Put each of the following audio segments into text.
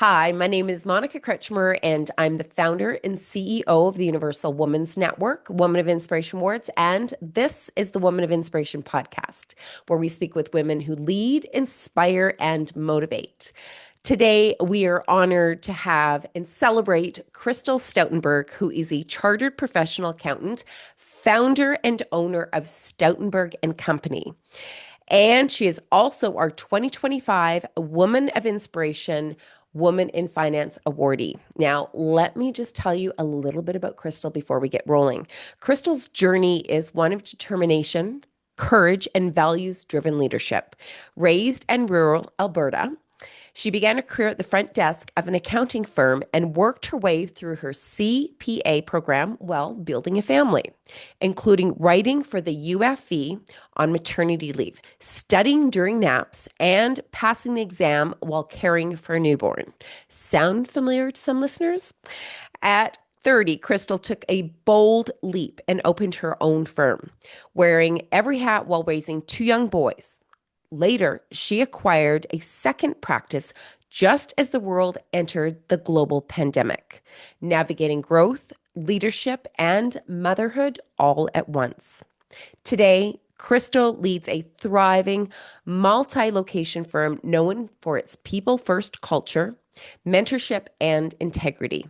Hi, my name is Monica Kretschmer, and I'm the founder and CEO of the Universal Women's Network, Woman of Inspiration Awards, and this is the Woman of Inspiration podcast, where we speak with women who lead, inspire, and motivate. Today, we are honored to have and celebrate Krystal Stoutenberg, who is a chartered professional accountant, founder and owner of Stoutenberg and Company. And she is also our 2025 Woman of Inspiration Woman in Finance Awardee. Now, let me just tell you a little bit about Krystal before we get rolling. Krystal's journey is one of determination, courage, and values driven leadership. Raised in rural Alberta, she began her career at the front desk of an accounting firm and worked her way through her CPA program while building a family, including writing for the UFE on maternity leave, studying during naps, and passing the exam while caring for a newborn. Sound familiar to some listeners? At 30, Krystal took a bold leap and opened her own firm, wearing every hat while raising two young boys. Later, she acquired a second practice just as the world entered the global pandemic, navigating growth, leadership, and motherhood all at once. Today, Krystal leads a thriving multi-location firm known for its people-first culture, mentorship, and integrity.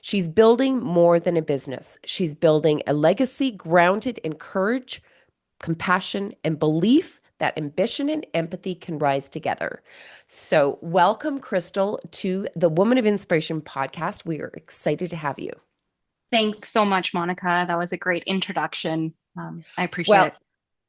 She's building more than a business. She's building a legacy grounded in courage, compassion, and belief that ambition and empathy can rise together. So, welcome, Krystal, to the Woman of Inspiration podcast. We are excited to have you. Thanks so much, Monica. That was a great introduction. I appreciate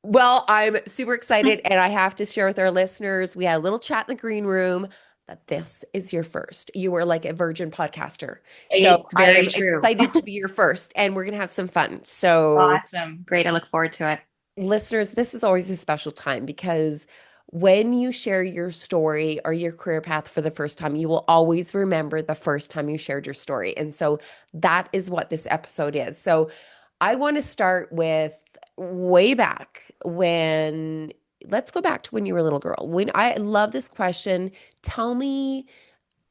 Well, it. I'm super excited, and I have to share with our listeners. We had a little chat in the green room that this is your first. You were like a virgin podcaster. So It's I very am true. excited to be your first, and we're going to have some fun. So, Awesome. Great. I look forward to it. listeners, this is always a special time because when you share your story or your career path for the first time, you will always remember the first time you shared your story. And so that is what this episode is. So I want to start with way back when, let's go back to when you were a little girl. When I love this question, tell me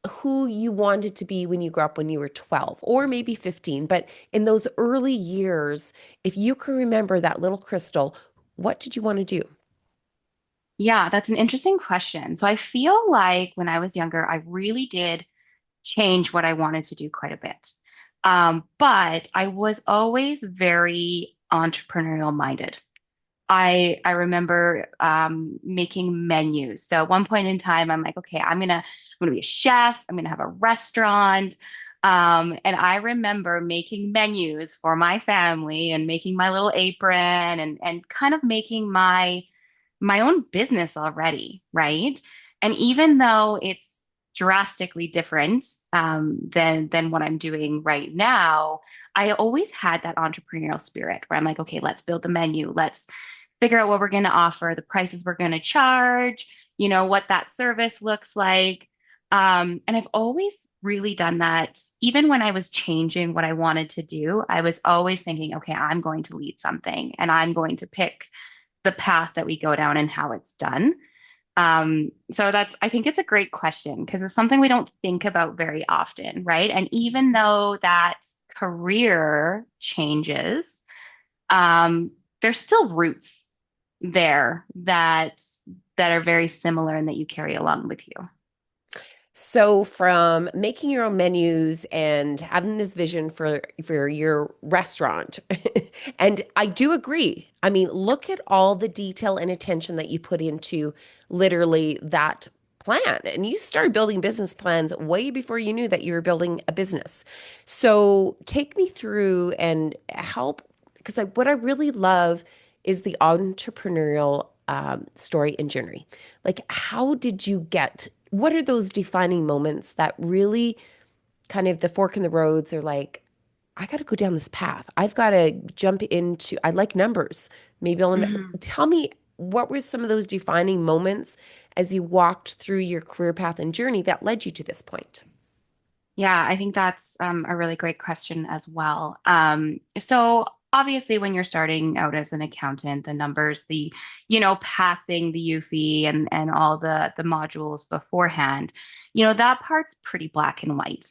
who you wanted to be when you grew up when you were 12 or maybe 15. But in those early years, if you can remember that little Krystal, what did you want to do? Yeah, that's an interesting question. So I feel like when I was younger, I really did change what I wanted to do quite a bit. But I was always very entrepreneurial minded. I remember making menus. So at one point in time, I'm like, okay, I'm gonna be a chef. I'm gonna have a restaurant. And I remember making menus for my family and making my little apron and kind of making my own business already, right? And even though it's drastically different than what I'm doing right now, I always had that entrepreneurial spirit where I'm like, okay, let's build the menu. Let's figure out what we're going to offer, the prices we're going to charge, what that service looks like. And I've always really done that. Even when I was changing what I wanted to do, I was always thinking, okay, I'm going to lead something and I'm going to pick the path that we go down and how it's done. So I think it's a great question because it's something we don't think about very often, right? And even though that career changes, there's still roots there that are very similar and that you carry along with you. So from making your own menus and having this vision for your restaurant. And I do agree. I mean, look at all the detail and attention that you put into literally that plan. And you started building business plans way before you knew that you were building a business. So take me through and help because what I really love is the entrepreneurial story and journey. Like, how did you get what are those defining moments that really kind of the fork in the roads are like, I got to go down this path. I've got to jump into, I like numbers. Maybe Mhm. tell me what were some of those defining moments as you walked through your career path and journey that led you to this point? Yeah, I think that's a really great question as well. So obviously, when you're starting out as an accountant, the numbers, passing the UFE and all the modules beforehand, That part's pretty black and white,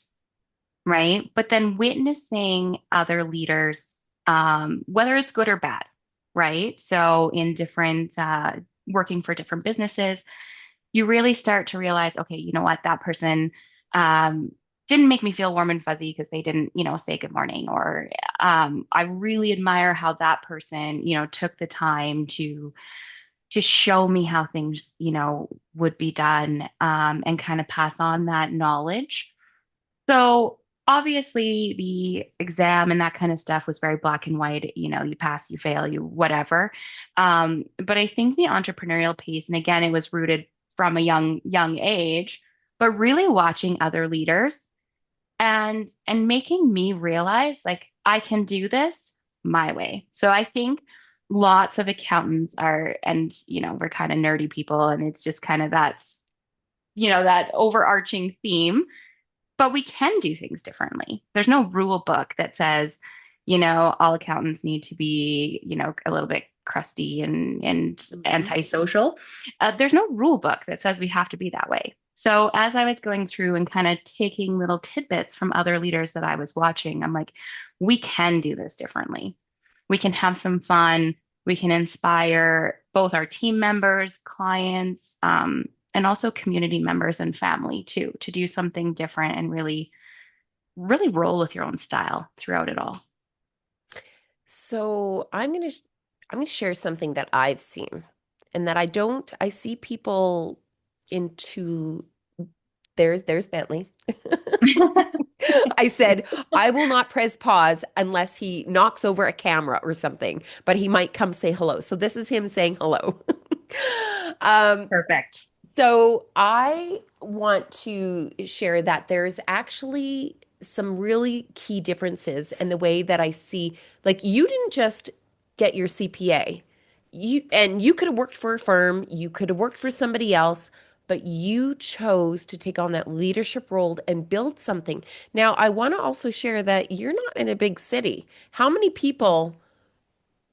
right? But then witnessing other leaders, whether it's good or bad, right? So in different, working for different businesses, you really start to realize, okay, you know what, that person um, didn't make me feel warm and fuzzy because they didn't, say good morning, or I really admire how that person, took the time to show me how things, would be done, and kind of pass on that knowledge. So obviously the exam and that kind of stuff was very black and white. You pass, you fail, you whatever. But I think the entrepreneurial piece, and again, it was rooted from a young age, but really watching other leaders and making me realize like I can do this my way. So I think lots of accountants are, and we're kind of nerdy people, and it's just kind of that overarching theme, but we can do things differently. There's no rule book that says, all accountants need to be, a little bit crusty and Mhm. antisocial. There's no rule book that says we have to be that way. So as I was going through and kind of taking little tidbits from other leaders that I was watching, I'm like, we can do this differently. We can have some fun. We can inspire both our team members, clients, and also community members and family too, to do something different and really, really roll with your own style throughout it all. So I'm gonna share something that I've seen and that I see people into there's Bentley. I said, I will not press pause unless he knocks over a camera or something, but he might come say hello. So this is him saying hello. Um, Perfect. so I want to share that there's actually some really key differences in the way that I see, like you didn't just get your CPA. You could have worked for a firm, you could have worked for somebody else, but you chose to take on that leadership role and build something. Now, I want to also share that you're not in a big city. How many people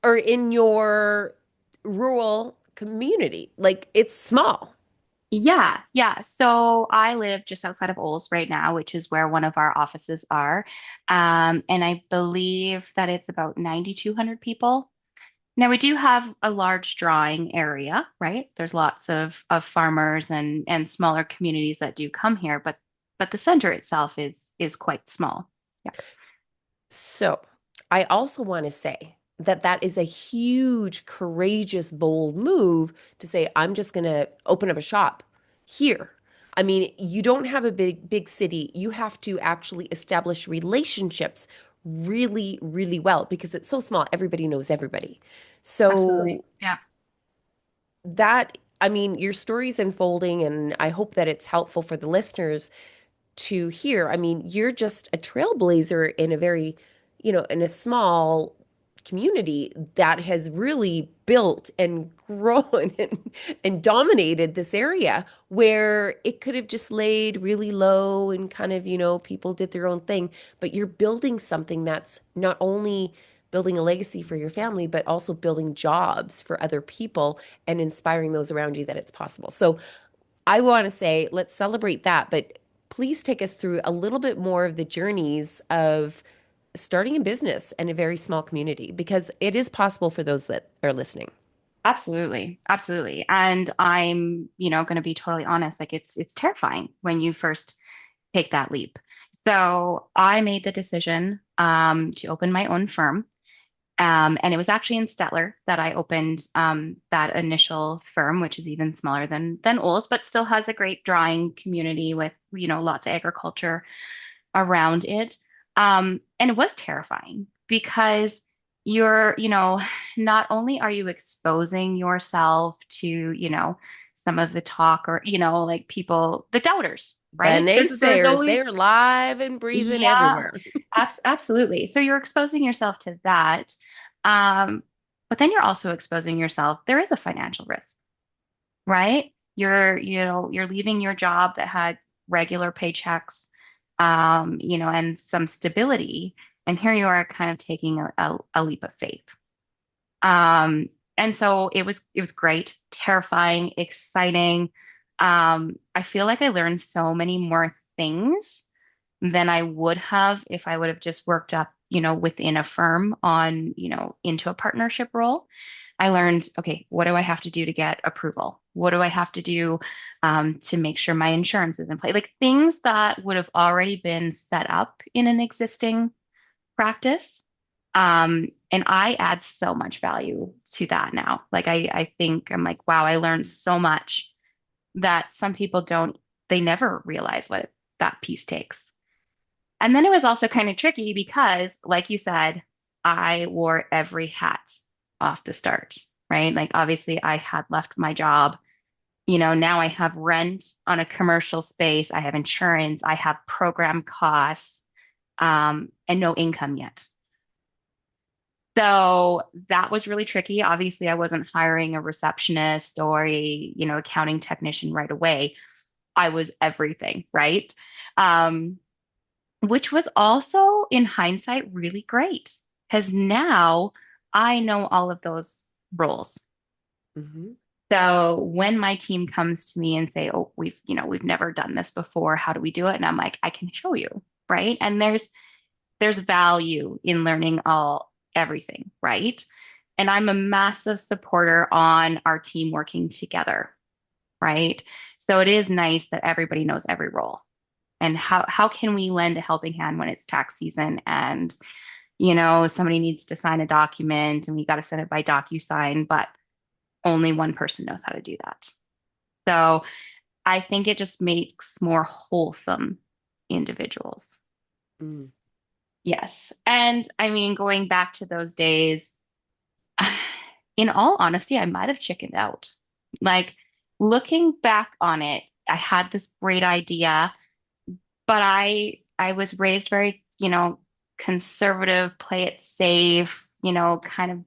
are in your rural community? Like it's small. Yeah, yeah. So I live just outside of Ols right now, which is where one of our offices are. And I believe that it's about 9,200 people. Now we do have a large drawing area, right? There's lots of farmers and smaller communities that do come here, but the center itself is quite small. Yeah, So, I also want to say that that is a huge, courageous, bold move to say, I'm just going to open up a shop here. I mean, you don't have a big city. You have to actually establish relationships really, really well because it's so small. Everybody knows everybody. absolutely. So, Yeah, I mean, your story's unfolding, and I hope that it's helpful for the listeners to hear. I mean, you're just a trailblazer in a very, in a small community that has really built and grown and dominated this area where it could have just laid really low and kind of, people did their own thing. But you're building something that's not only building a legacy for your family, but also building jobs for other people and inspiring those around you that it's possible. So I want to say, let's celebrate that, but please take us through a little bit more of the journeys of starting a business in a very small community because it is possible for those that are listening. absolutely. Absolutely. And I'm, going to be totally honest, like it's terrifying when you first take that leap. So I made the decision to open my own firm. And it was actually in Stettler that I opened that initial firm, which is even smaller than Ols, but still has a great drawing community with, lots of agriculture around it. And it was terrifying because you're, not only are you exposing yourself to, some of the talk or, like people, the doubters, The right? There's naysayers, always, they're live and breathing yeah, everywhere. absolutely. So you're exposing yourself to that. Um, but then you're also exposing yourself. There is a financial risk, right? You're leaving your job that had regular paychecks, and some stability. And here you are kind of taking a leap of faith. Um, and so it was great, terrifying, exciting. I feel like I learned so many more things than I would have if I would have just worked up, within a firm on, into a partnership role. I learned, okay, what do I have to do to get approval? What do I have to do to make sure my insurance is in place? Like things that would have already been set up in an existing practice. And I add so much value to that now. Like I think I'm like, wow, I learned so much that some people don't, they never realize what that piece takes. And then it was also kind of tricky because, like you said, I wore every hat off the start, right? Like, obviously, I had left my job. Now I have rent on a commercial space, I have insurance, I have program costs, and no income yet. So that was really tricky. Obviously, I wasn't hiring a receptionist or accounting technician right away. I was everything, right? Um, which was also in hindsight really great because now I know all of those roles. Hmm. So when my team comes to me and say, "Oh, we've never done this before. How do we do it?" And I'm like, "I can show you." Right? And there's value in learning everything, right? And I'm a massive supporter on our team working together, right? So it is nice that everybody knows every role. And how can we lend a helping hand when it's tax season and somebody needs to sign a document and we got to send it by DocuSign, but only one person knows how to do that. So I think it just makes more wholesome individuals. Mm. Yes. And I mean, going back to those days, in all honesty, I might have chickened out. Like looking back on it, I had this great idea, but I was raised very, conservative, play it safe, kind of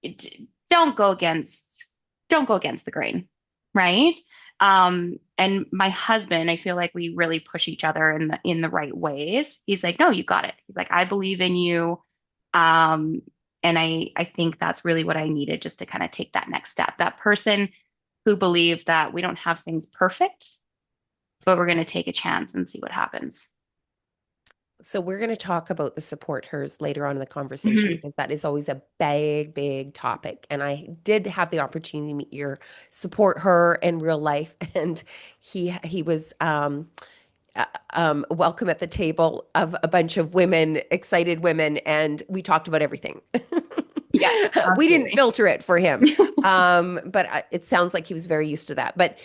it, don't go against don't go against the grain, right? And my husband, I feel like we really push each other in the right ways. He's like, no, you got it. He's like, I believe in you. Um, and I think that's really what I needed just to kind of take that next step. That person who believed that we don't have things perfect, but we're going to take a chance and see what happens. So we're going to talk about the support hers later on in the conversation Mhm. because that is always a big, big topic. And I did have the opportunity to meet your support her in real life, and he was welcome at the table of a bunch of women, excited women, and we talked about everything. Yes, We didn't absolutely. filter it for him, but it sounds like he was very used to that. But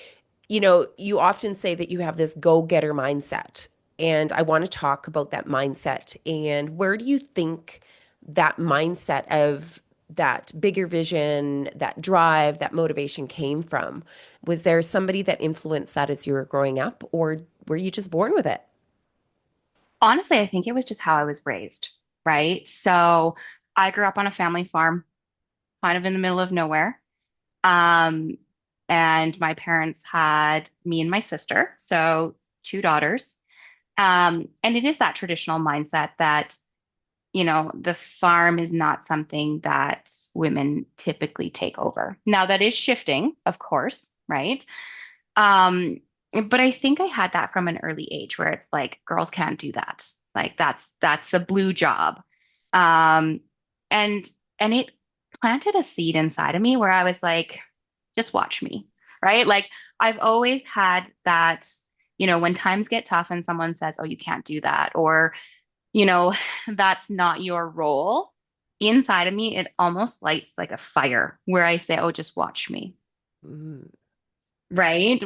you often say that you have this go-getter mindset, and I want to talk about that mindset. And where do you think that mindset of that bigger vision, that drive, that motivation came from? Was there somebody that influenced that as you were growing up, or were you just born with it? Honestly, I think it was just how I was raised, right? So I grew up on a family farm, kind of in the middle of nowhere. Um, and my parents had me and my sister, so two daughters. And it is that traditional mindset that, the farm is not something that women typically take over. Now, that is shifting, of course, right? Um, but I think I had that from an early age where it's like girls can't do that. Like that's a blue job. Um, and and it planted a seed inside of me where I was like, just watch me, right? Like I've always had that, when times get tough and someone says, "Oh, you can't do that," or, you know, that's not your role. Inside of me, it almost lights like a fire where I say, "Oh, just watch me." Mm. Right?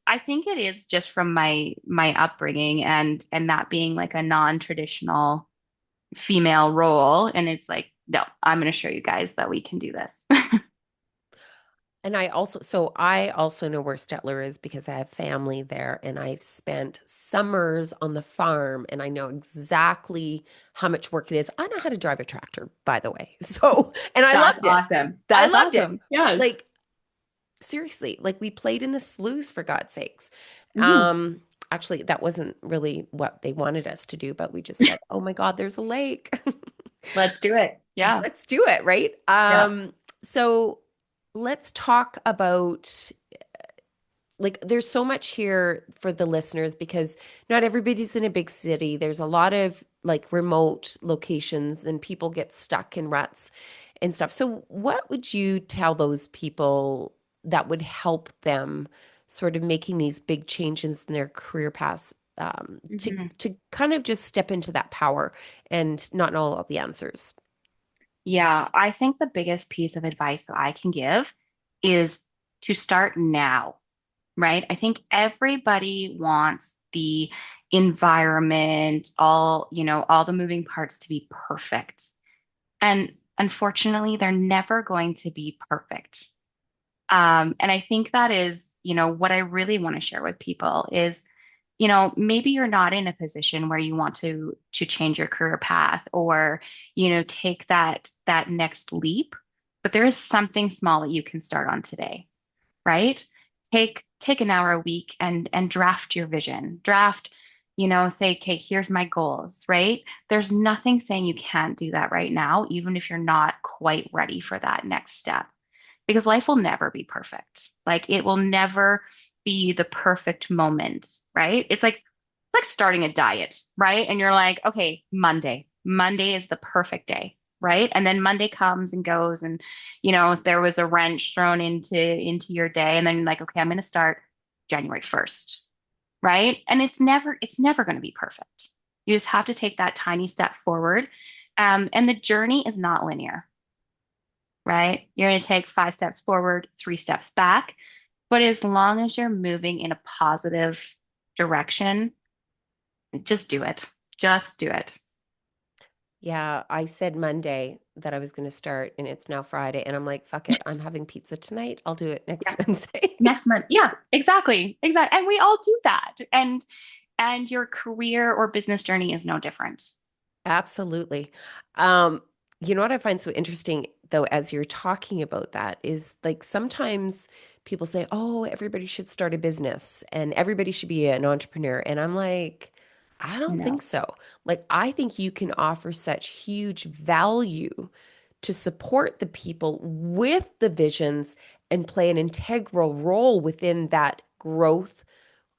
I think it is just from my upbringing and that being like a non-traditional female role. And it's like, no, I'm going to show you guys that we can do this. And I also know where Stettler is because I have family there and I've spent summers on the farm and I know exactly how much work it is. I know how to drive a tractor, by the way. And I That's loved it. awesome. I That's loved it. awesome. Yes. Like, seriously, like we played in the sloughs for God's sakes. Mhm. Actually, that wasn't really what they wanted us to do, but we just said, "Oh my God, there's a lake." Let's do it. Yeah. Let's do it, right? Yeah. So let's talk about like there's so much here for the listeners because not everybody's in a big city. There's a lot of like remote locations and people get stuck in ruts and stuff. So what would you tell those people that would help them sort of making these big changes in their career paths, Mhm. to kind of just step into that power and not know all the answers? Yeah, I think the biggest piece of advice that I can give is to start now, right? I think everybody wants the environment, all the moving parts to be perfect. And unfortunately, they're never going to be perfect. And I think that is, what I really want to share with people is, maybe you're not in a position where you want to change your career path or, take that next leap, but there is something small that you can start on today, right? Take an hour a week and draft your vision. Draft, say, okay, here's my goals, right? There's nothing saying you can't do that right now, even if you're not quite ready for that next step because life will never be perfect. Like it will never be the perfect moment, right? It's like starting a diet, right? And you're like, okay, Monday. Monday is the perfect day, right? And then Monday comes and goes and if there was a wrench thrown into your day and then you're like, okay, I'm going to start January 1st, right? And it's never going to be perfect. You just have to take that tiny step forward. And the journey is not linear, right? You're going to take 5 steps forward, 3 steps back. But as long as you're moving in a positive direction, just do it. Just do it. Yeah, I said Monday that I was going to start, and it's now Friday, and I'm like, fuck it, I'm having pizza tonight. I'll do it next Yeah. Wednesday. Next month. Yeah, exactly. Exactly. And we all do that. And your career or business journey is no different. Absolutely. Um, you know what I find so interesting though, as you're talking about that, is like sometimes people say, "Oh, everybody should start a business and everybody should be an entrepreneur." And I'm like, I don't think No. so. Like, I think you can offer such huge value to support the people with the visions and play an integral role within that growth,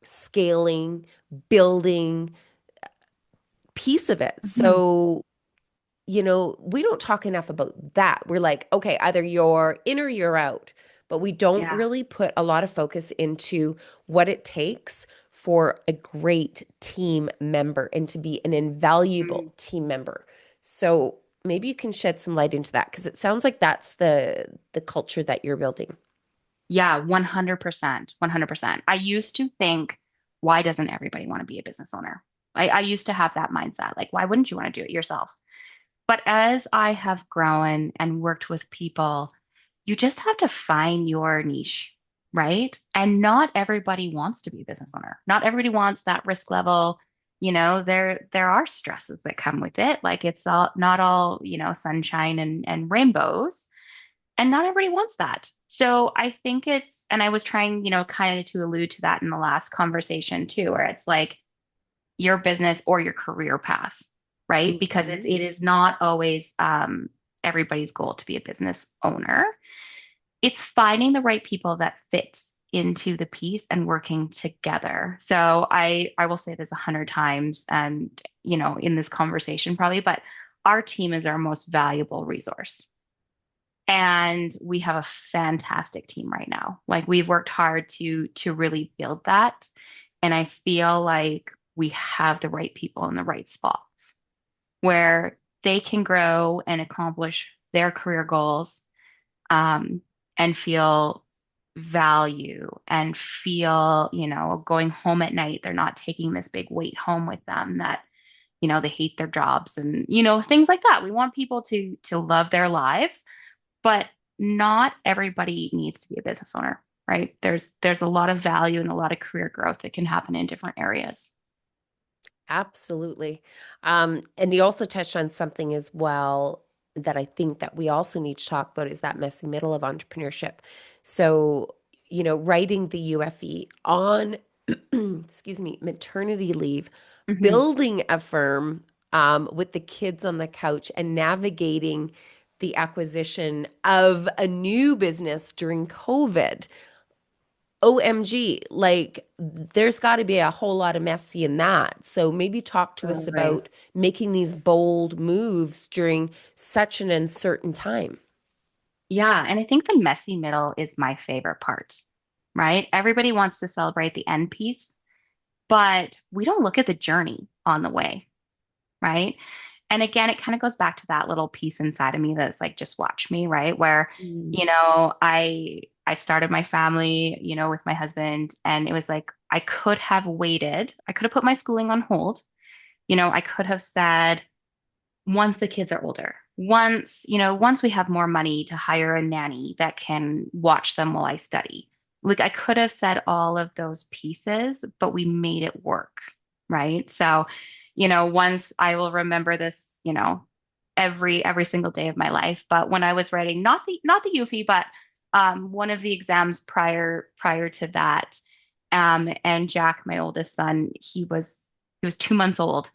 scaling, building piece of it. Mhm. So we don't talk enough about that. We're like, okay, either you're in or you're out, but we don't Yeah. really put a lot of focus into what it takes for a great team member and to be an invaluable Mhm. team member. So maybe you can shed some light into that because it sounds like that's the culture that you're building. Yeah, 100%. 100%. I used to think, why doesn't everybody want to be a business owner? I used to have that mindset. Like, why wouldn't you want to do it yourself? But as I have grown and worked with people, you just have to find your niche, right? And not everybody wants to be a business owner. Not everybody wants that risk level. There are stresses that come with it. Like it's all not all, sunshine and rainbows. And not everybody wants that. So I think and I was trying, kind of to allude to that in the last conversation too, where it's like your business or your career path, right? Because Mhm. it is not always everybody's goal to be a business owner. It's finding the right people that fit into the piece and working together. So I will say this 100 times and in this conversation probably, but our team is our most valuable resource. And we have a fantastic team right now. Like we've worked hard to really build that. And I feel like we have the right people in the right spots where they can grow and accomplish their career goals, um, and feel value and feel, going home at night, they're not taking this big weight home with them that, they hate their jobs and, things like that. We want people to love their lives, but not everybody needs to be a business owner, right? There's a lot of value and a lot of career growth that can happen in different areas. Absolutely. And you also touched on something as well that I think that we also need to talk about is that messy middle of entrepreneurship. So, writing the UFE on, excuse me, maternity leave, Hmm. building a firm with the kids on the couch and navigating the acquisition of a new business during COVID. OMG, like there's got to be a whole lot of messy in that. So maybe talk to us Totally. about making these bold moves during such an uncertain time. Yeah, and I think the messy middle is my favorite part, right? Everybody wants to celebrate the end piece, but we don't look at the journey on the way, right? And again, it kind of goes back to that little piece inside of me that's like, just watch me, right? Where, Mm. I started my family, with my husband, and it was like I could have waited. I could have put my schooling on hold. I could have said, once the kids are older, once we have more money to hire a nanny that can watch them while I study. Like I could have said all of those pieces, but we made it work, right? So, once I will remember this, every single day of my life. But when I was writing, not the UFI, but one of the exams prior to that, and Jack, my oldest son, he was 2 months old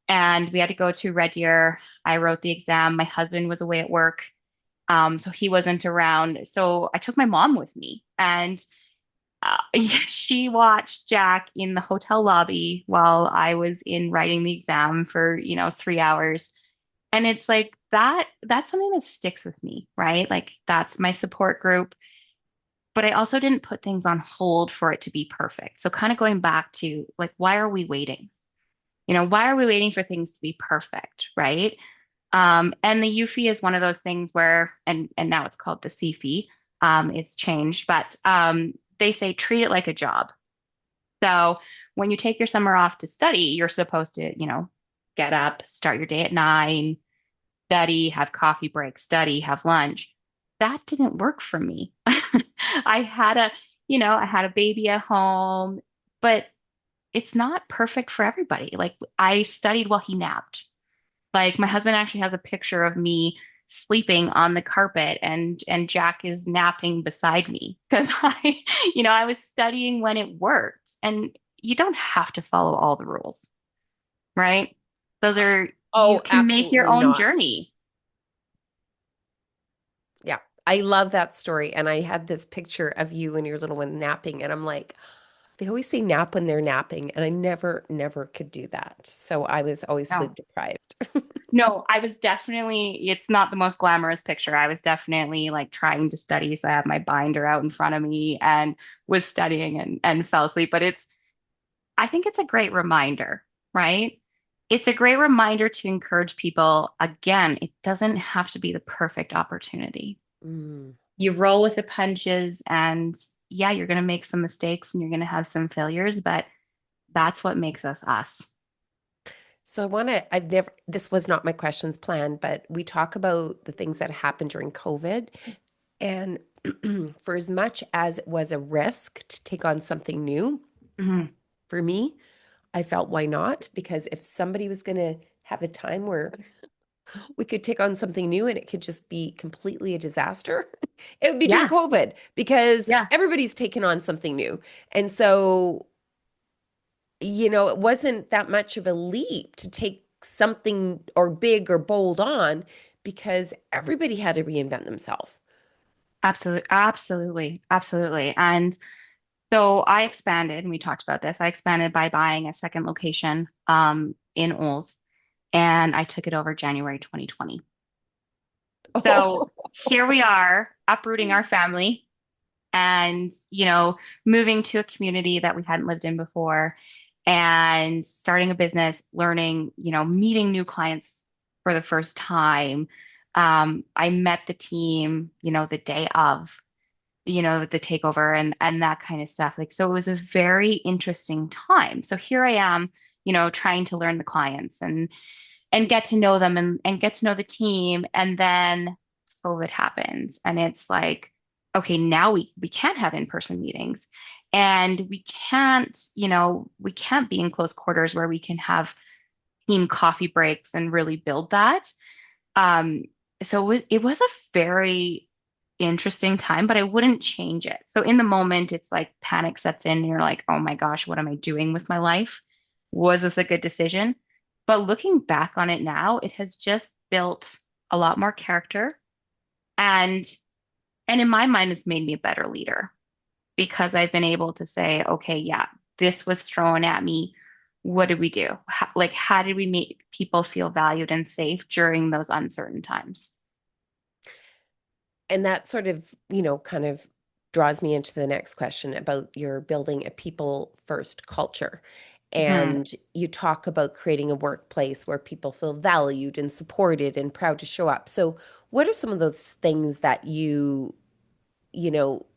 and we had to go to Red Deer. I wrote the exam. My husband was away at work, so he wasn't around. So I took my mom with me, and she watched Jack in the hotel lobby while I was in writing the exam for 3 hours. And it's like that. That's something that sticks with me, right? Like that's my support group. But I also didn't put things on hold for it to be perfect. So kind of going back to like, why are we waiting? Why are we waiting for things to be perfect, right? And the UFI is one of those things where, and now it's called the CFI, it's changed, but they say treat it like a job. So when you take your summer off to study, you're supposed to, get up, start your day at 9, study, have coffee break, study, have lunch. That didn't work for me. I had I had a baby at home, but it's not perfect for everybody. Like I studied while he napped. Like my husband actually has a picture of me sleeping on the carpet and Jack is napping beside me because I was studying when it worked. And you don't have to follow all the rules, right? You Oh, can make your absolutely own not. journey. Yeah. I love that story. And I had this picture of you and your little one napping, and I'm like, they always say nap when they're napping, and I never, never could do that. So I was always sleep No. deprived. No, it's not the most glamorous picture. I was definitely like trying to study. So I have my binder out in front of me and was studying and fell asleep. But I think it's a great reminder, right? It's a great reminder to encourage people. Again, it doesn't have to be the perfect opportunity. Mm. You roll with the punches, and yeah, you're going to make some mistakes and you're going to have some failures, but that's what makes us us. So I've never, this was not my questions planned, but we talk about the things that happened during COVID. And for as much as it was a risk to take on something new, Mhm. for me, I felt why not? Because if somebody was going to have a time where we could take on something new and it could just be completely a disaster, it would be during Yeah, COVID because yeah, everybody's taken on something new. And so, it wasn't that much of a leap to take something or big or bold on because everybody had to reinvent themselves. absolutely, absolutely, absolutely. And so I expanded, and we talked about this. I expanded by buying a second location in Ols, and I took it over January 2020. So here we are, uprooting our family and, moving to a community that we hadn't lived in before and starting a business, learning, meeting new clients for the first time. I met the team, the day of, the takeover and that kind of stuff. Like, so it was a very interesting time. So here I am, trying to learn the clients and get to know them and get to know the team. And then COVID happens and it's like, okay, now we can't have in-person meetings and we can't be in close quarters where we can have team coffee breaks and really build that. Um, so it was a very interesting time, but I wouldn't change it. So in the moment, it's like panic sets in and you're like, oh my gosh, what am I doing with my life? Was this a good decision? But looking back on it now, it has just built a lot more character and in my mind, it's made me a better leader because I've been able to say, okay, yeah, this was thrown at me. What did we do? How did we make people feel valued and safe during those uncertain times? And that sort of, kind of draws me into the next question about your building a people first culture. Mhm. And you talk about creating a workplace where people feel valued and supported and proud to show up. So, what are some of those things that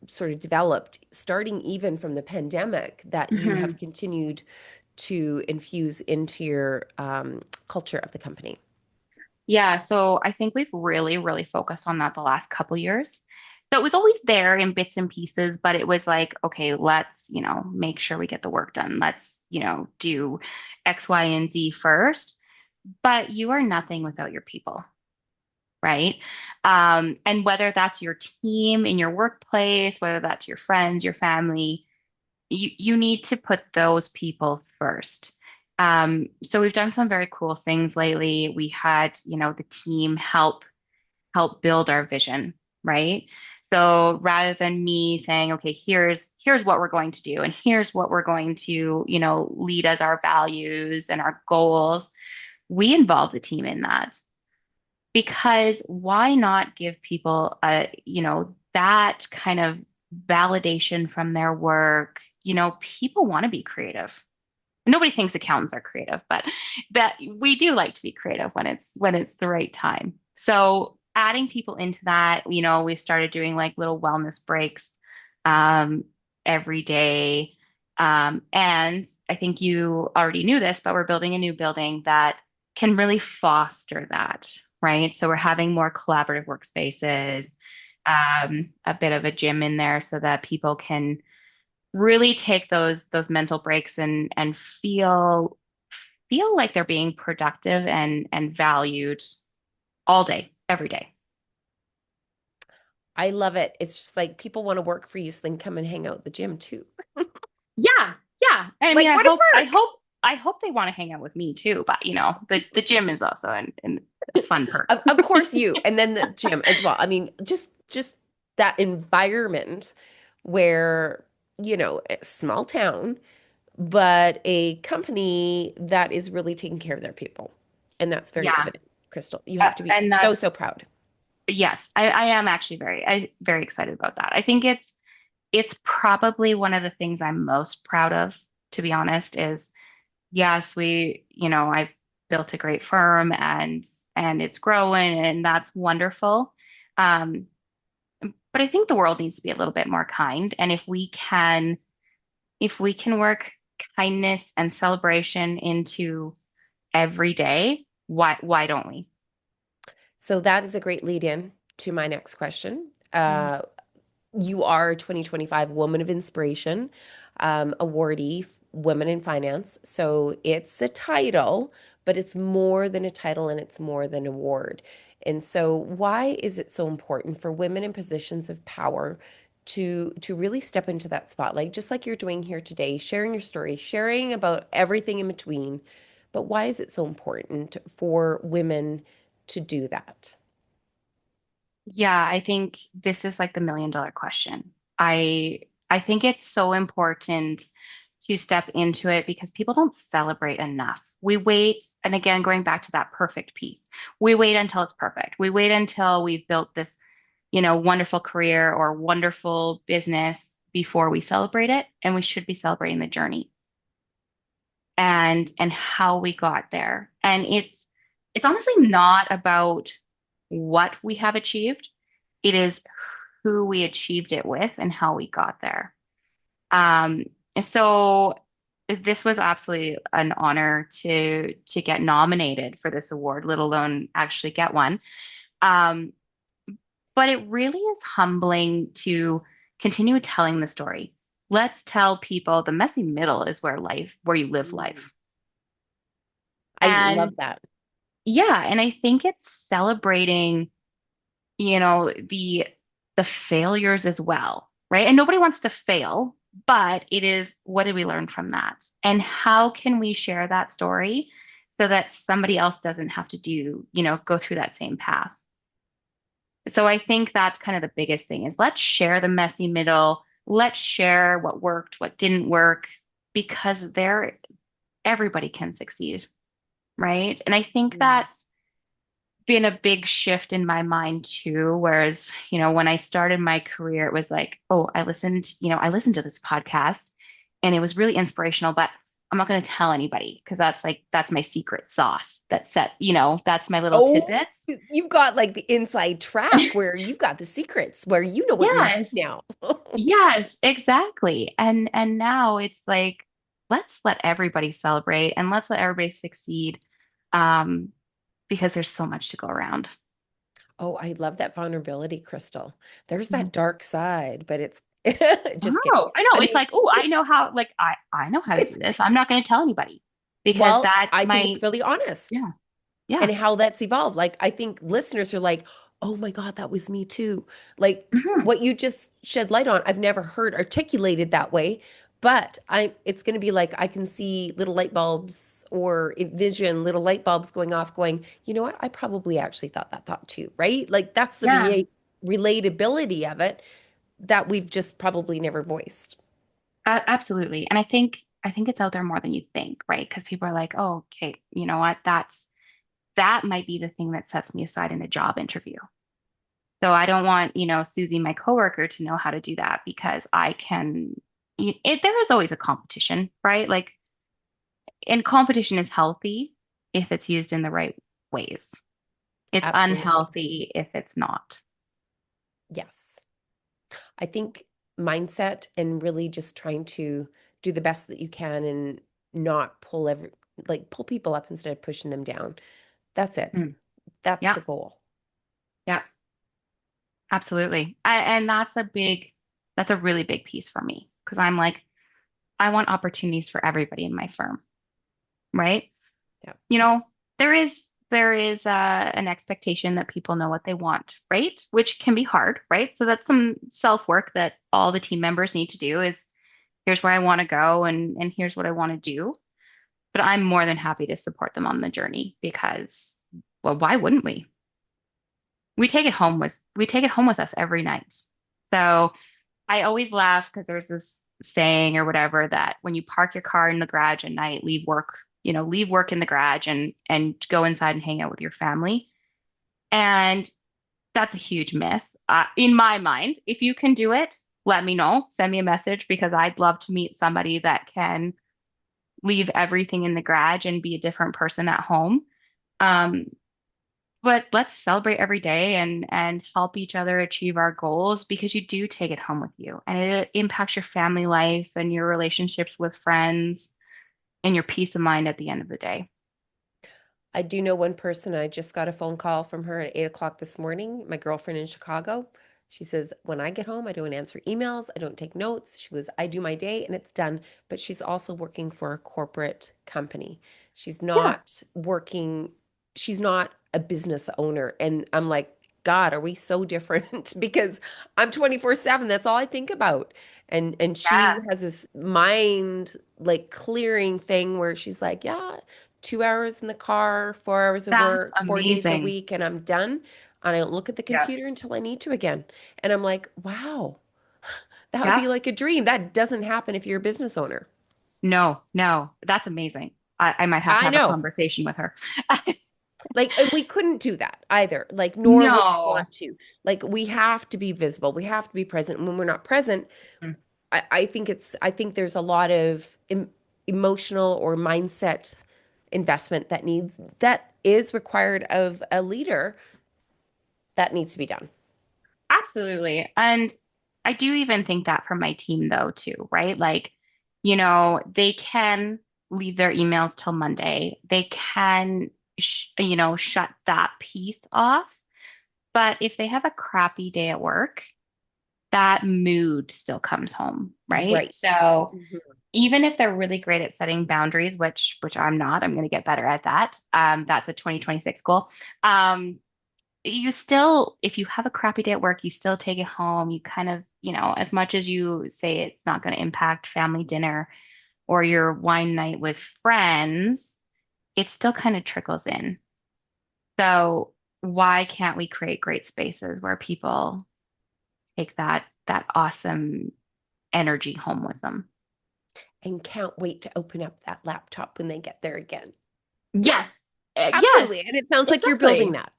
sort of developed starting even from the pandemic that you have Mhm. continued to infuse into your culture of the company? Yeah, so I think we've really, really focused on that the last couple years. So it was always there in bits and pieces, but it was like, okay, let's, make sure we get the work done. Let's, do X, Y, and Z first. But you are nothing without your people, right? And whether that's your team in your workplace, whether that's your friends, your family, you need to put those people first. So we've done some very cool things lately. We had, the team help build our vision, right? So rather than me saying, okay, here's what we're going to do, and here's what we're going to, lead as our values and our goals, we involve the team in that. Because why not give people that kind of validation from their work? People want to be creative. Nobody thinks accountants are creative, but that we do like to be creative when it's the right time. So adding people into that, we've started doing like little wellness breaks um, every day. And I think you already knew this, but we're building a new building that can really foster that, right? So we're having more collaborative workspaces, a bit of a gym in there so that people can really take those mental breaks and feel like they're being productive and valued all day, every day. I love it. It's just like people want to work for you, so they can come and hang out at the gym too. Yeah, yeah. I mean, Like, I what a hope I perk! hope I hope they want to hang out with me too, but the gym is also a fun perk. Of course you, and then the gym as well. I mean, just that environment where, a small town, but a company that is really taking care of their people. And that's very Yeah. evident, Crystal. You have to be And so, so that's proud. yes, I am actually very excited about that. I think it's probably one of the things I'm most proud of, to be honest, is yes, I've built a great firm and it's growing and that's wonderful. Um, but I think the world needs to be a little bit more kind. And if we can work kindness and celebration into every day, why don't we? So that is a great lead in to my next question. Mm. You are a 2025 Woman of Inspiration awardee, Women in Finance. So it's a title, but it's more than a title and it's more than an award. And so why is it so important for women in positions of power to really step into that spotlight, just like you're doing here today, sharing your story, sharing about everything in between. But why is it so important for women to do that? Yeah, I think this is like the $1 million question. I think it's so important to step into it because people don't celebrate enough. We wait, and again, going back to that perfect piece, we wait until it's perfect. We wait until we've built this, wonderful career or wonderful business before we celebrate it, and we should be celebrating the journey and how we got there. And it's honestly not about what we have achieved. It is who we achieved it with and how we got there. Um, so this was absolutely an honor to get nominated for this award, let alone actually get one. Um, but it really is humbling to continue telling the story. Let's tell people the messy middle is where you live Mm. life. I love And that. yeah, and I think it's celebrating, the failures as well, right? And nobody wants to fail, but it is what did we learn from that? And how can we share that story so that somebody else doesn't have to go through that same path? So I think that's kind of the biggest thing is let's share the messy middle. let's share what worked, what didn't work, because everybody can succeed, right? And I think Mm. that's been a big shift in my mind too. Whereas, when I started my career, it was like, oh, I listened to this podcast and it was really inspirational, but I'm not going to tell anybody because that's my secret sauce. That's my little Oh, tidbits. you've got like the inside track where you've got the secrets where you know what you're doing Yes. now. Yes, exactly. And now it's like, let's let everybody celebrate and let's let everybody succeed. Um, because there's so much to go around. Oh, I love that vulnerability, Crystal. There's Mhm. that dark side, but it's just kidding. Oh, I know. I It's mean, like, oh, I know how, like, I know how to it's do this. I'm not going to tell anybody because well, that's I think my, it's really honest. yeah, yeah. And how that's evolved. Like, I think listeners are like, oh my God, that was me too. Like, Hmm. what you just shed light on, I've never heard articulated that way, but it's going to be like, I can see little light bulbs or envision little light bulbs going off, going, you know what? I probably actually thought that thought too, right? Like, that's the Yeah, relatability of it that we've just probably never voiced. absolutely. And I think it's out there more than you think, right? Because people are like, oh, okay, you know what? That might be the thing that sets me aside in a job interview. So I don't want, Susie, my coworker, to know how to do that because I can. There is always a competition, right? Like, and competition is healthy if it's used in the right ways. It's Absolutely. unhealthy if it's not. Yes. I think mindset and really just trying to do the best that you can and not pull people up instead of pushing them down. That's it. Mm. That's Yeah, the goal. yeah, absolutely. And that's a really big piece for me because I'm like, I want opportunities for everybody in my firm, right? Yeah. You know, there is an expectation that people know what they want, right? Which can be hard, right? So that's some self-work that all the team members need to do is here's where I want to go and here's what I want to do. But I'm more than happy to support them on the journey because, well, why wouldn't we? We take it home with us every night. So I always laugh because there's this saying or whatever that when you park your car in the garage at night, leave work in the garage and go inside and hang out with your family. And that's a huge myth. In my mind, if you can do it, let me know. Send me a message because I'd love to meet somebody that can leave everything in the garage and be a different person at home. Um, but let's celebrate every day and help each other achieve our goals because you do take it home with you and it impacts your family life and your relationships with friends and your peace of mind at the end of the day. I do know one person. I just got a phone call from her at 8 o'clock this morning. My girlfriend in Chicago. She says, when I get home, I don't answer emails. I don't take notes. She goes, I do my day and it's done. But she's also working for a corporate company. She's Yeah, not working, she's not a business owner. And I'm like, God, are we so different? Because I'm 24/7. That's all I think about. And she yeah, has this mind like clearing thing where she's like, yeah, 2 hours in the car, 4 hours of that's work, 4 days a amazing. week, and I'm done. And I don't look at the Yeah. computer until I need to again. And I'm like, wow, that would Yeah. be like a dream. That doesn't happen if you're a business owner. No, no, that's amazing. I might have to I have a know. conversation with her. Like, and we couldn't do that either. Like, nor would I No. want to. Like, we have to be visible. We have to be present. And when we're not present, Mm. I think there's a lot of emotional or mindset investment that is required of a leader that needs to be done. Absolutely. And I do even think that from my team though too, right? Like, they can leave their emails till Monday. They can shut that piece off. But if they have a crappy day at work, that mood still comes home, right? Right. So even if they're really great at setting boundaries, which I'm not, I'm going to get better at that. That's a 2026 goal. You still, if you have a crappy day at work, you still take it home. You kind of, as much as you say it's not going to impact family dinner or your wine night with friends, it still kind of trickles in. So why can't we create great spaces where people take that awesome energy home with them. And can't wait to open up that laptop when they get there again. Yeah, Yes. Yes, absolutely. And it sounds like you're building exactly. that.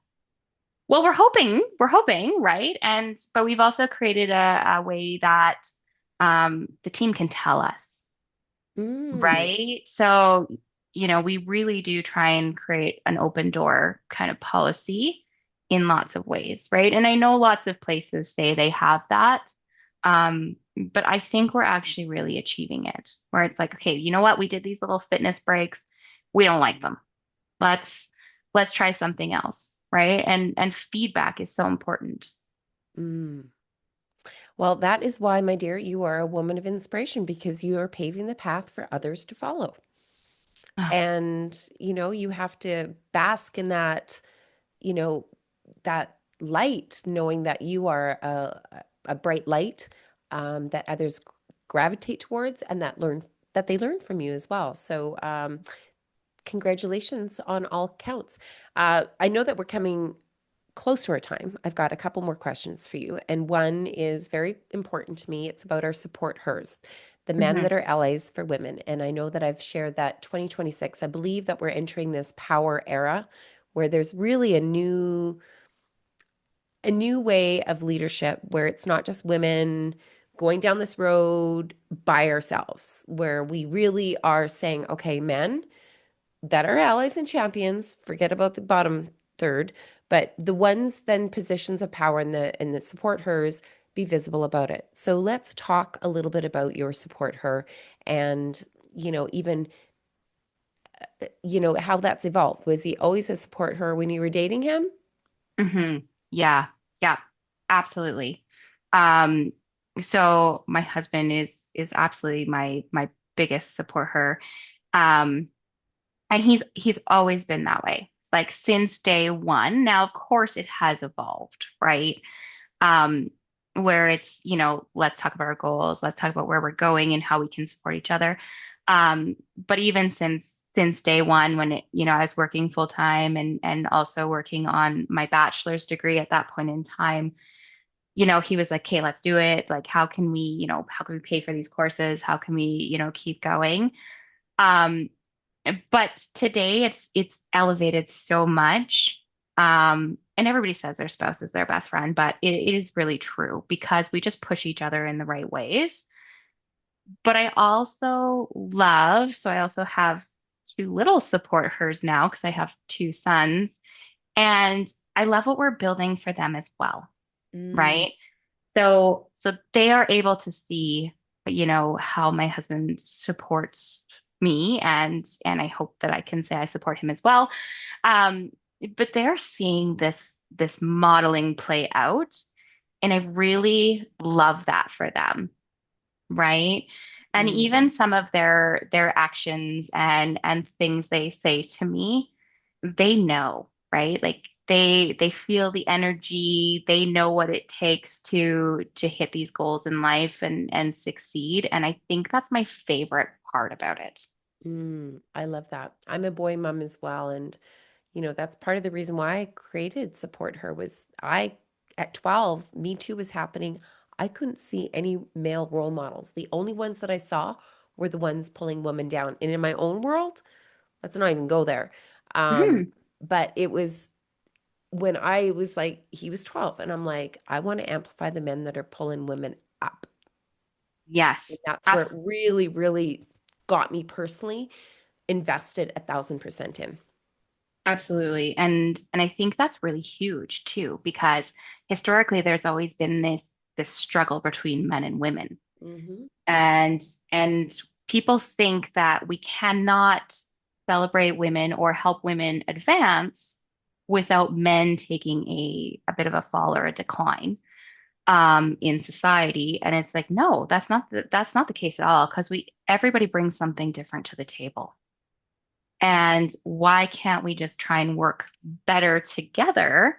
Well, we're hoping, right? And but we've also created a way that the team can tell us, Mm, right? So, we really do try and create an open door kind of policy in lots of ways, right? And I know lots of places say they have that. But I think we're actually really achieving it, where it's like, okay, you know what? We did these little fitness breaks. We don't like them. Let's let's try something else, right? And feedback is so important. mm. Well, that is why, my dear, you are a woman of inspiration because you are paving the path for others to follow. Ah, And, you have to bask in that, you know, that light, knowing that you are a bright light that others gravitate towards and that they learn from you as well. So, congratulations on all counts. I know that we're coming close to our time. I've got a couple more questions for you. And one is very important to me. It's about our support hers, the men mhm, that are allies for women. And I know that I've shared that 2026, I believe that we're entering this power era where there's really a new way of leadership where it's not just women going down this road by ourselves, where we really are saying, okay, men, that are allies and champions, forget about the bottom third, but the ones then positions of power and the support hers, be visible about it. So let's talk a little bit about your support her and even how that's evolved. Was he always a support her when you were dating him? mhm. Yeah, yeah, absolutely. Um, so my husband is absolutely my biggest support her. Um, and he's always been that way. Like since day one. Now, of course, it has evolved, right? Um, where it's, let's talk about our goals, let's talk about where we're going and how we can support each other. But even since day one, when I was working full time and also working on my bachelor's degree at that point in time, he was like, "Okay, let's do it. Like, how can we pay for these courses? How can we, keep going?" Um, but today it's elevated so much. And everybody says their spouse is their best friend, but it is really true because we just push each other in the right ways. But so I also have two little support hers now because I have two sons, and I love what we're building for them as well, Mm, right? So they are able to see, how my husband supports me, and I hope that I can say I support him as well. Um, but they're seeing this modeling play out, and I really love that for them, right? And mm, even some of their actions and things they say to me, they know, right? Like they feel the energy, they know what it takes to hit these goals in life and succeed. And I think that's my favorite part about it. I love that. I'm a boy mom as well, and that's part of the reason why I created Support Her was at 12, Me Too was happening. I couldn't see any male role models. The only ones that I saw were the ones pulling women down. And in my own world, let's not even go there. Um, Mhm. but it was when I was like, he was 12, and I'm like, I want to amplify the men that are pulling women up. And Yes, that's where it abs really, really got me personally invested 1,000% in. absolutely. And I think that's really huge too, because historically there's always been this struggle between men and women. Hmm. and and people think that we cannot celebrate women or help women advance without men taking a bit of a fall or a decline in society. And it's like, no, that's not the case at all, because we everybody brings something different to the table. And why can't we just try and work better together?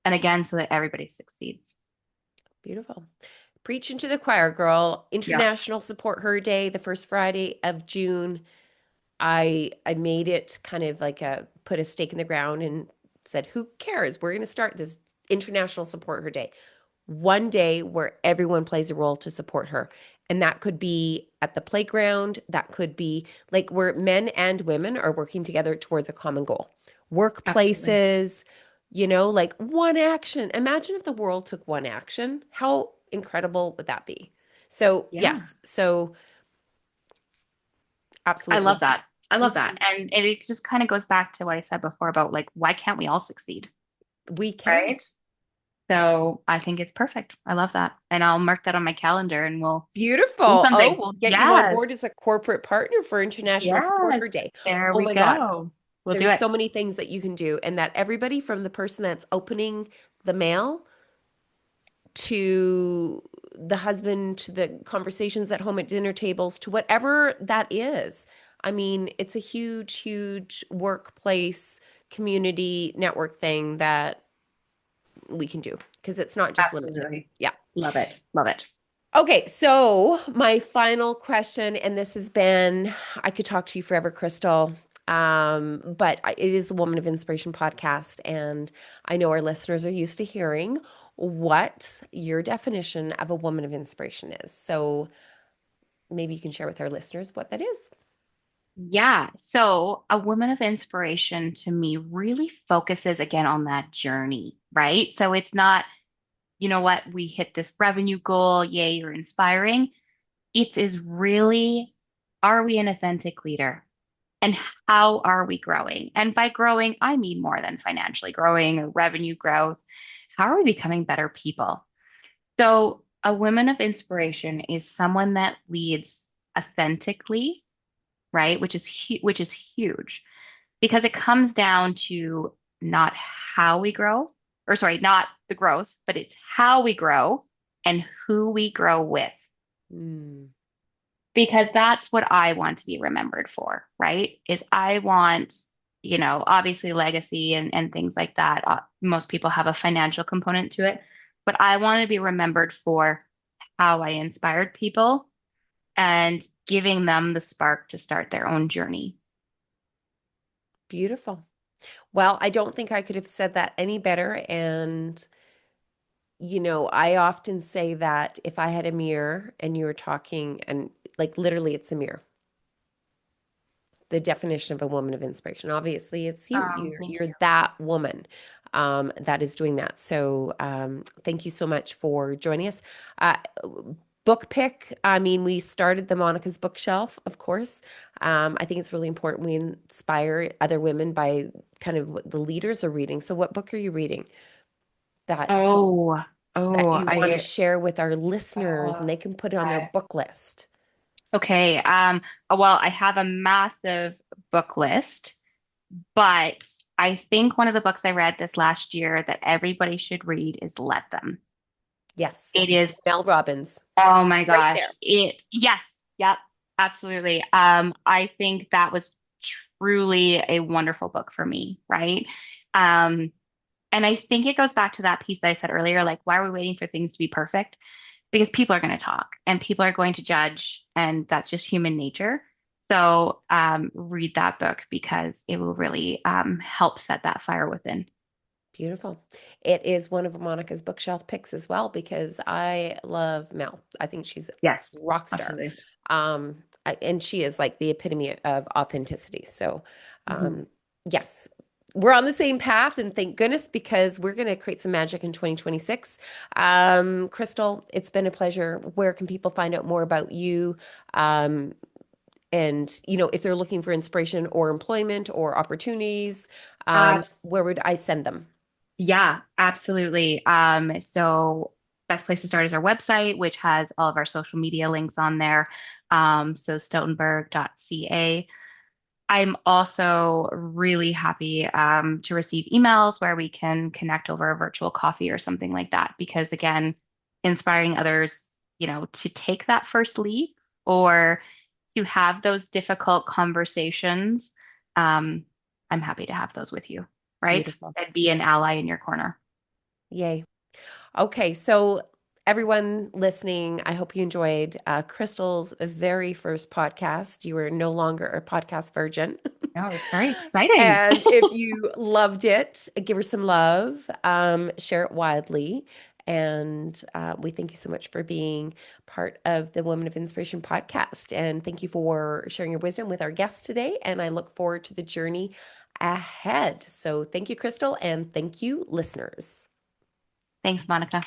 And again, so that everybody succeeds. Beautiful. Preaching to the choir, girl. Yeah. International Support Her Day, the first Friday of June. I made it kind of like put a stake in the ground and said, "Who cares? We're going to start this International Support Her Day." one day where everyone plays a role to support her. And that could be at the playground, that could be like where men and women are working together towards a common goal. Absolutely. Workplaces, like one action. Imagine if the world took one action. How incredible would that be? So, Yeah. yes. So, I love absolutely. that. I love that. Mhm. And it just kind of goes back to what I said before about like, why can't we all succeed? We can. Right. So I think it's perfect. I love that. And I'll mark that on my calendar and we'll do Beautiful. Oh, something. we'll get you on Yes. board as a corporate partner for International Yes. Supporter Day. There Oh we my God. go. We'll do There's it. so many things that you can do, and that everybody from the person that's opening the mail to the husband to the conversations at home at dinner tables to whatever that is. I mean, it's a huge, huge workplace community network thing that we can do because it's not just limited. Absolutely. Yeah. Love it. Love it. Okay, so my final question, and this has been, I could talk to you forever, Krystal, but it is the Woman of Inspiration podcast, and I know our listeners are used to hearing what your definition of a woman of inspiration is. So maybe you can share with our listeners what that is. Yeah. So a woman of inspiration to me really focuses again on that journey, right? So it's not, you know what, we hit this revenue goal. Yay, you're inspiring. It is really, are we an authentic leader? And how are we growing? And by growing, I mean more than financially growing or revenue growth. How are we becoming better people? So, a woman of inspiration is someone that leads authentically, right? Which is huge because it comes down to not how we grow, or sorry, not the growth, but it's how we grow and who we grow with, Mm, because that's what I want to be remembered for, right? Is I want, obviously legacy and things like that. Most people have a financial component to it, but I want to be remembered for how I inspired people and giving them the spark to start their own journey. beautiful. Well, I don't think I could have said that any better. And I often say that if I had a mirror and you were talking, and like literally, it's a mirror, the definition of a woman of inspiration. Obviously, it's you. You're Thank you're you. that woman that is doing that. So thank you so much for joining us. Uh, Book pick. I mean, we started the Monica's bookshelf, of course. I think it's really important we inspire other women by kind of what the leaders are reading. So, what book are you reading that Oh, that oh, you want to I, share with our listeners, and uh, they can put it on their okay. book list? Okay. Well, I have a massive book list. But I think one of the books I read this last year that everybody should read is Let Them. Yes, It is, Mel Robbins, oh my right gosh, there. yes, yep, absolutely. I think that was truly a wonderful book for me, right? Um, and I think it goes back to that piece that I said earlier, like, why are we waiting for things to be perfect? Because people are going to talk and people are going to judge, and that's just human nature. So read that book because it will really help set that fire within. Beautiful. It is one of Monica's bookshelf picks as well because I love Mel. I think she's a Yes, rock star. absolutely. And she is like the epitome of authenticity. So, Mhm. um, yes, we're on the same path, and thank goodness because we're going to create some magic in 2026. Krystal, it's been a pleasure. Where can people find out more about you? Um, and if they're looking for inspiration or employment or opportunities, Abs where would I send them? yeah, absolutely. So best place to start is our website, which has all of our social media links on there. So stoutenberg.ca. I'm also really happy to receive emails where we can connect over a virtual coffee or something like that. Because again, inspiring others, to take that first leap or to have those difficult conversations, um, I'm happy to have those with you, right? Beautiful. And be an ally in your corner. Yay. Okay, so everyone listening, I hope you enjoyed Crystal's very first podcast. You are no longer a podcast virgin. No, it's very exciting. And if you loved it, give her some love, share it widely. And we thank you so much for being part of the Women of Inspiration podcast. And thank you for sharing your wisdom with our guests today. And I look forward to the journey ahead. So thank you, Krystal, and thank you, listeners. Thanks, Monica.